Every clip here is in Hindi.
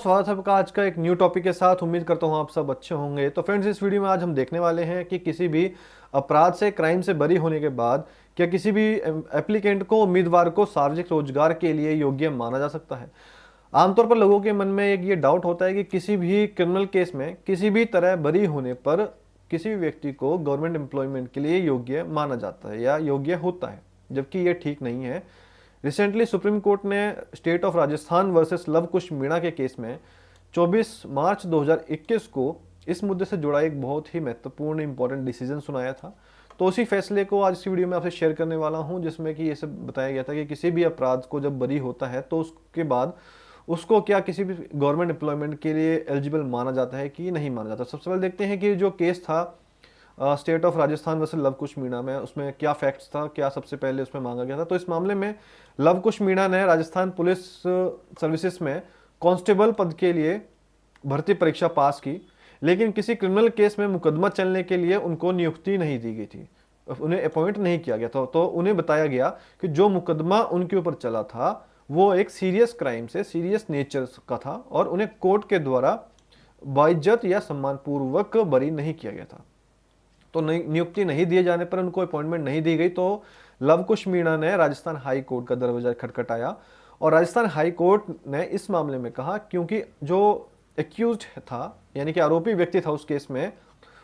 स्वागत है आपका आज का एक न्यू टॉपिक के साथ। उम्मीद करता हूँ आप सब अच्छे होंगे। तो फ्रेंड्स, इस वीडियो में आज हम देखने वाले हैं कि किसी भी अपराध से, क्राइम से बरी होने के बाद क्या किसी भी एप्लीकेंट को, उम्मीदवार को सार्वजनिक रोजगार के लिए योग्य माना जा सकता है। आमतौर पर लोगों के मन में एक ये डाउट होता है कि किसी भी क्रिमिनल केस में किसी भी तरह बरी होने पर किसी भी व्यक्ति को गवर्नमेंट एम्प्लॉयमेंट के लिए योग्य माना जाता है या योग्य होता है, जबकि ये ठीक नहीं है। रिसेंटली सुप्रीम कोर्ट ने state of Rajasthan versus Lav Kush Meena के केस में 24 मार्च 2021 को इस मुद्दे से जुड़ा एक बहुत ही महत्वपूर्ण इंपॉर्टेंट डिसीजन सुनाया था। तो उसी फैसले को आज इस वीडियो में आपसे शेयर करने वाला हूं, जिसमें कि ये सब बताया गया था कि किसी भी अपराध को जब बरी होता है तो उसके बाद उसको क्या किसी भी गवर्नमेंट एम्प्लॉयमेंट के लिए एलिजिबल माना जाता है कि नहीं माना जाता। सबसे पहले देखते हैं कि जो केस था state of Rajasthan versus Lav Kush Meena में, उसमें क्या फैक्ट्स था, क्या सबसे पहले उसमें मांगा गया था। तो इस मामले में लव कुश मीणा ने राजस्थान पुलिस सर्विसेज में कांस्टेबल पद के लिए भर्ती परीक्षा पास की, लेकिन किसी क्रिमिनल केस में मुकदमा चलने के लिए उनको नियुक्ति नहीं दी गई थी, उन्हें अपॉइंट नहीं किया गया था। तो उन्हें बताया गया कि जो मुकदमा उनके ऊपर चला था वो एक सीरियस क्राइम से, सीरियस नेचर का था और उन्हें कोर्ट के द्वारा बाइज्जत या सम्मानपूर्वक बरी नहीं किया गया था। तो नियुक्ति नहीं दिए जाने पर, उनको अपॉइंटमेंट नहीं दी गई, तो लव कुश मीणा ने राजस्थान हाई कोर्ट का दरवाजा खटखटाया और राजस्थान हाई कोर्ट ने इस मामले में कहा, क्योंकि जो एक्यूज्ड था यानी कि आरोपी व्यक्ति था उस केस में,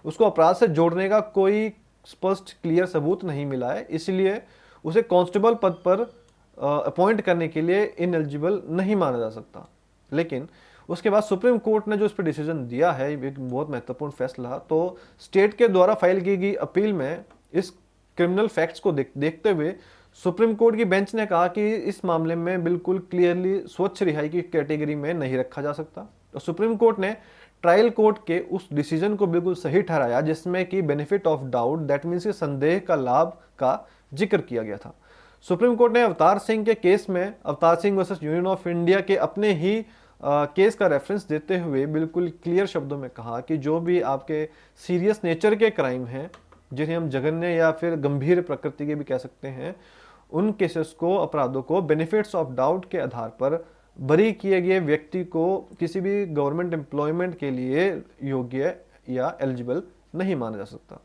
उसको अपराध से जोड़ने का कोई स्पष्ट क्लियर सबूत नहीं मिला है, इसलिए उसे कांस्टेबल पद पर अपॉइंट करने के लिए इनएलिजिबल नहीं माना जा सकता। लेकिन उसके बाद सुप्रीम कोर्ट ने जो इस पर डिसीजन दिया है, एक बहुत महत्वपूर्ण फैसला, तो स्टेट के द्वारा फाइल की गई अपील में इस क्रिमिनल फैक्ट्स को देखते हुए सुप्रीम कोर्ट की बेंच ने कहा कि इस मामले में बिल्कुल क्लियरली स्वच्छ रिहाई की कैटेगरी में नहीं रखा जा सकता। तो सुप्रीम कोर्ट ने ट्रायल कोर्ट के उस डिसीजन को बिल्कुल सही ठहराया, जिसमें कि benefit of doubt, that means संदेह का लाभ का जिक्र किया गया था। सुप्रीम कोर्ट ने अवतार सिंह के केस में, Avtar Singh versus union of India के अपने ही केस का रेफरेंस देते हुए बिल्कुल क्लियर शब्दों में कहा कि जो भी आपके सीरियस नेचर के क्राइम हैं, जिन्हें हम जघन्य या फिर गंभीर प्रकृति के भी कह सकते हैं, उन केसेस को, अपराधों को बेनिफिट्स ऑफ डाउट के आधार पर बरी किए गए व्यक्ति को किसी भी गवर्नमेंट एम्प्लॉयमेंट के लिए योग्य या एलिजिबल नहीं माना जा सकता।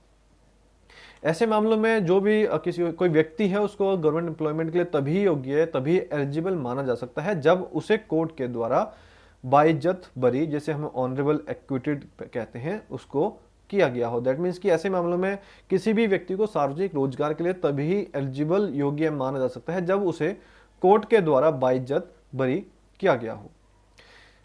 ऐसे मामलों में जो भी किसी कोई व्यक्ति है, उसको गवर्नमेंट एम्प्लॉयमेंट के लिए तभी योग्य, तभी एलिजिबल माना जा सकता है जब उसे कोर्ट के द्वारा बाइज्जत बरी, जैसे हम ऑनरेबल एक्विटेड कहते हैं, उसको किया गया हो। दैट मीन्स कि ऐसे मामलों में किसी भी व्यक्ति को सार्वजनिक रोजगार के लिए तभी एलिजिबल, योग्य माना जा सकता है जब उसे कोर्ट के द्वारा बाइज्जत बरी किया गया हो।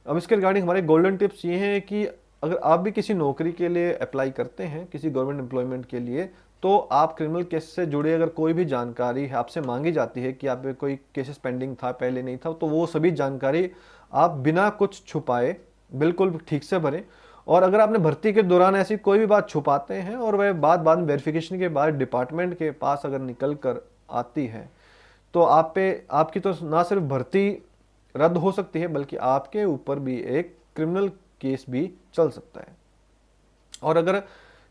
अब इसके रिगार्डिंग हमारे गोल्डन टिप्स ये हैं कि अगर आप भी किसी नौकरी के लिए अप्लाई करते हैं, किसी गवर्नमेंट एम्प्लॉयमेंट के लिए, तो आप क्रिमिनल केस से जुड़े अगर कोई भी जानकारी है आपसे मांगी जाती है कि आप पे कोई केसेस पेंडिंग था, पहले नहीं था, तो वो सभी जानकारी आप बिना कुछ छुपाए बिल्कुल ठीक से भरें। और अगर आपने भर्ती के दौरान ऐसी कोई भी बात छुपाते हैं और वह बात बाद में वेरिफिकेशन के बाद डिपार्टमेंट के पास अगर निकल कर आती है, तो आप पे, आपकी तो ना सिर्फ भर्ती रद्द हो सकती है, बल्कि आपके ऊपर भी एक क्रिमिनल केस भी चल सकता है। और अगर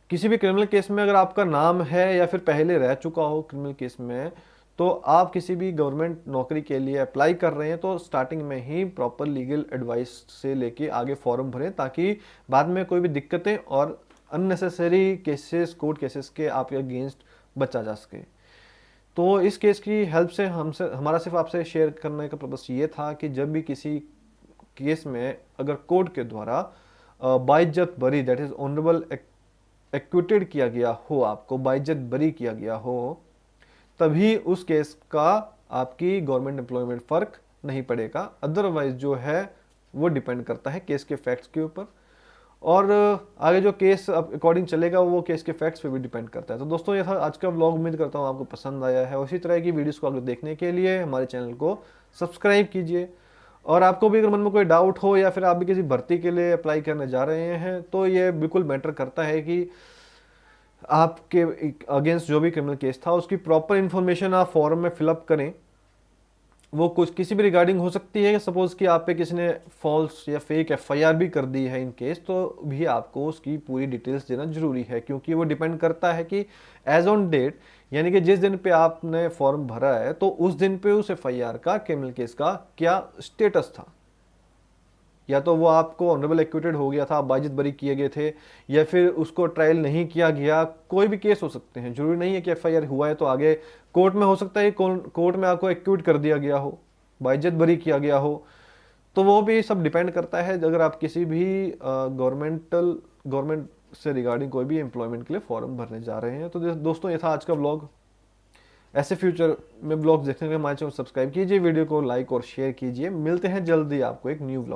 किसी भी क्रिमिनल केस में अगर आपका नाम है या फिर पहले रह चुका हो क्रिमिनल केस में, तो आप किसी भी गवर्नमेंट नौकरी के लिए अप्लाई कर रहे हैं तो स्टार्टिंग में ही प्रॉपर लीगल एडवाइस से लेके आगे फॉर्म भरें, ताकि बाद में कोई भी दिक्कतें और अननेसेसरी केसेस, कोर्ट केसेस के आपके अगेंस्ट बचा जा सके। तो इस केस की हेल्प से हमारा सिर्फ आपसे शेयर करने का पर्पस ये था कि जब भी किसी केस में अगर कोर्ट के द्वारा बाइज्जत बरी, दैट इज ऑनरेबल एक्विटेड किया गया हो, आपको बाइज्जत बरी किया गया हो, तभी उस केस का आपकी गवर्नमेंट एम्प्लॉयमेंट फर्क नहीं पड़ेगा। अदरवाइज जो है वो डिपेंड करता है केस के फैक्ट्स के ऊपर, और आगे जो केस अकॉर्डिंग चलेगा वो केस के फैक्ट्स पे भी डिपेंड करता है। तो दोस्तों, ये था आज का व्लॉग। उम्मीद करता हूँ आपको पसंद आया है। उसी तरह की वीडियोस को आगे देखने के लिए हमारे चैनल को सब्सक्राइब कीजिए। और आपको भी अगर मन में कोई डाउट हो या फिर आप भी किसी भर्ती के लिए अप्लाई करने जा रहे हैं, तो ये बिल्कुल मैटर करता है कि आपके अगेंस्ट जो भी क्रिमिनल केस था उसकी प्रॉपर इन्फॉर्मेशन आप फॉर्म में फिलअप करें। वो कुछ किसी भी रिगार्डिंग हो सकती है, सपोज कि आप पे किसी ने फॉल्स या फेक एफआईआर भी कर दी है इन केस, तो भी आपको उसकी पूरी डिटेल्स देना जरूरी है, क्योंकि वो डिपेंड करता है कि एज ऑन डेट, यानी कि जिस दिन पे आपने फॉर्म भरा है, तो उस दिन पे उस एफआईआर का, क्रिमिनल केस का क्या स्टेटस था। या तो वो आपको ऑनरेबल एक्विटेड हो गया था, आप बाइज्जत बरी किए गए थे, या फिर उसको ट्रायल नहीं किया गया। कोई भी केस हो सकते हैं, जरूरी नहीं है कि एफआईआर हुआ है तो आगे कोर्ट में हो सकता है कोर्ट में आपको एक्विट कर दिया गया हो, बाइज्जत बरी किया गया हो। तो वो भी सब डिपेंड करता है अगर आप किसी भी गवर्नमेंट से रिगार्डिंग कोई भी एम्प्लॉयमेंट के लिए फॉर्म भरने जा रहे हैं। तो दोस्तों ये था आज का ब्लॉग। ऐसे फ्यूचर में ब्लॉग्स देखने के लिए हमारे चैनल सब्सक्राइब कीजिए, वीडियो को लाइक और शेयर कीजिए। मिलते हैं जल्दी आपको एक न्यू ब्लॉग।